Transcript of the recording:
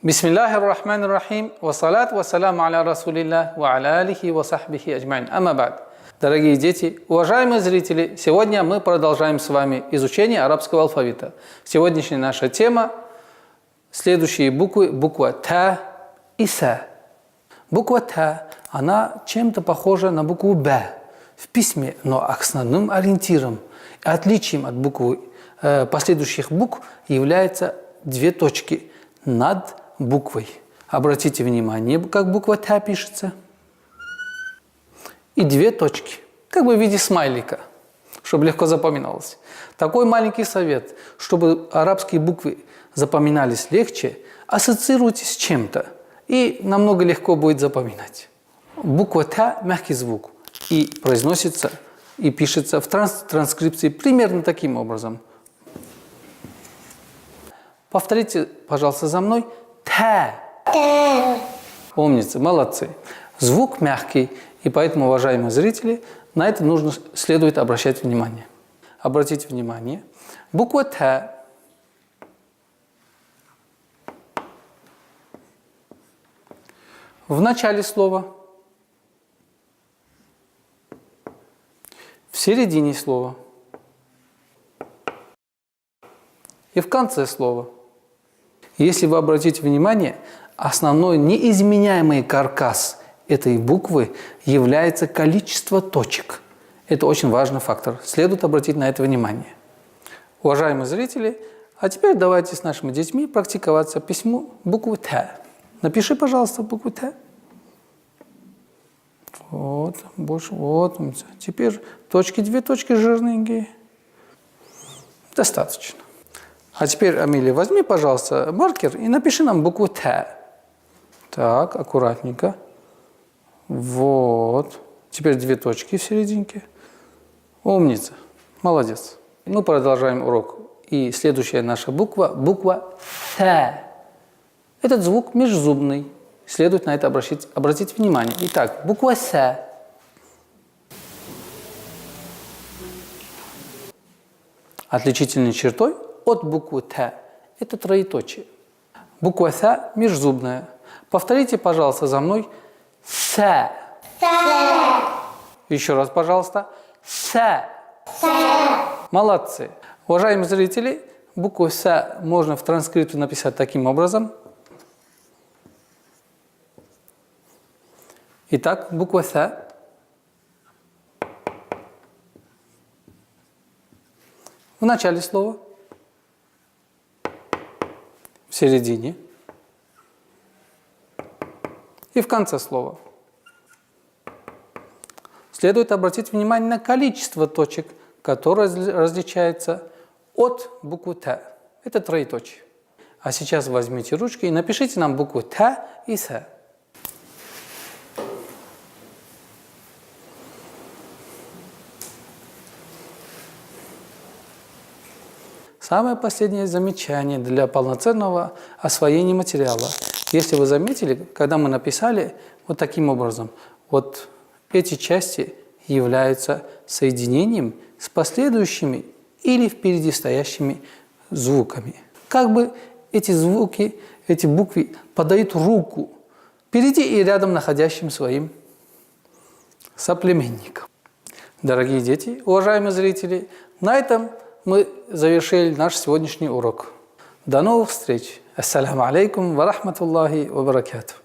Бисмиллахир рахманир рахим, ва салат ва салам аля расулиллах, ва аля алихи ва сахбихи аджмаин. Амма бад. Дорогие дети, уважаемые зрители, сегодня мы продолжаем с вами изучение арабского алфавита. Сегодняшняя наша тема – следующие буквы, буква Та и Са. Буква Та, она чем-то похожа на букву Б в письме, но основным ориентиром, отличием от буквы последующих букв является две точки над буквой. Обратите внимание, как буква Та пишется. И две точки, как бы в виде смайлика, чтобы легко запоминалось. Такой маленький совет, чтобы арабские буквы запоминались легче, ассоциируйте с чем-то, и намного легко будет запоминать. Буква Та – мягкий звук, и произносится, и пишется в транскрипции примерно таким образом. Повторите, пожалуйста, за мной. Та. Та. Умницы, молодцы. Звук мягкий, и поэтому, уважаемые зрители, на это следует обращать внимание. Обратите внимание. Буква Та. В начале слова. В середине слова. И в конце слова. Если вы обратите внимание, основной неизменяемый каркас этой буквы является количество точек. Это очень важный фактор. Следует обратить на это внимание. Уважаемые зрители, а теперь давайте с нашими детьми практиковаться письму буквы Та. Напиши, пожалуйста, букву Та. Вот, больше, вот. Теперь точки, две точки жирненькие. Достаточно. А теперь, Амелия, возьми, пожалуйста, маркер и напиши нам букву Та. Так, аккуратненько. Вот. Теперь две точки в серединке. Умница. Молодец. Мы продолжаем урок. И следующая наша буква – буква Та. Этот звук межзубный. Следует на это обратить внимание. Итак, буква Са. Отличительной чертой от буквы Та – это троеточие. Буква Са межзубная. Повторите, пожалуйста, за мной. Са. Са. Еще раз, пожалуйста. Са. Са. Молодцы. Уважаемые зрители, букву Са можно в транскрипте написать таким образом. Итак, буква Са. В начале слова. В середине. И в конце слова. Следует обратить внимание на количество точек, которое различается от буквы Та. Это троеточие. А сейчас возьмите ручки и напишите нам букву Та и Са. Самое последнее замечание для полноценного освоения материала. Если вы заметили, когда мы написали вот таким образом, вот эти части являются соединением с последующими или впереди стоящими звуками. Как бы эти звуки, эти буквы подают руку впереди и рядом находящим своим соплеменникам. Дорогие дети, уважаемые зрители, на этом мы завершили наш сегодняшний урок. До новых встреч. Ассаламу алейкум ва рахматуллахи ва баракатух.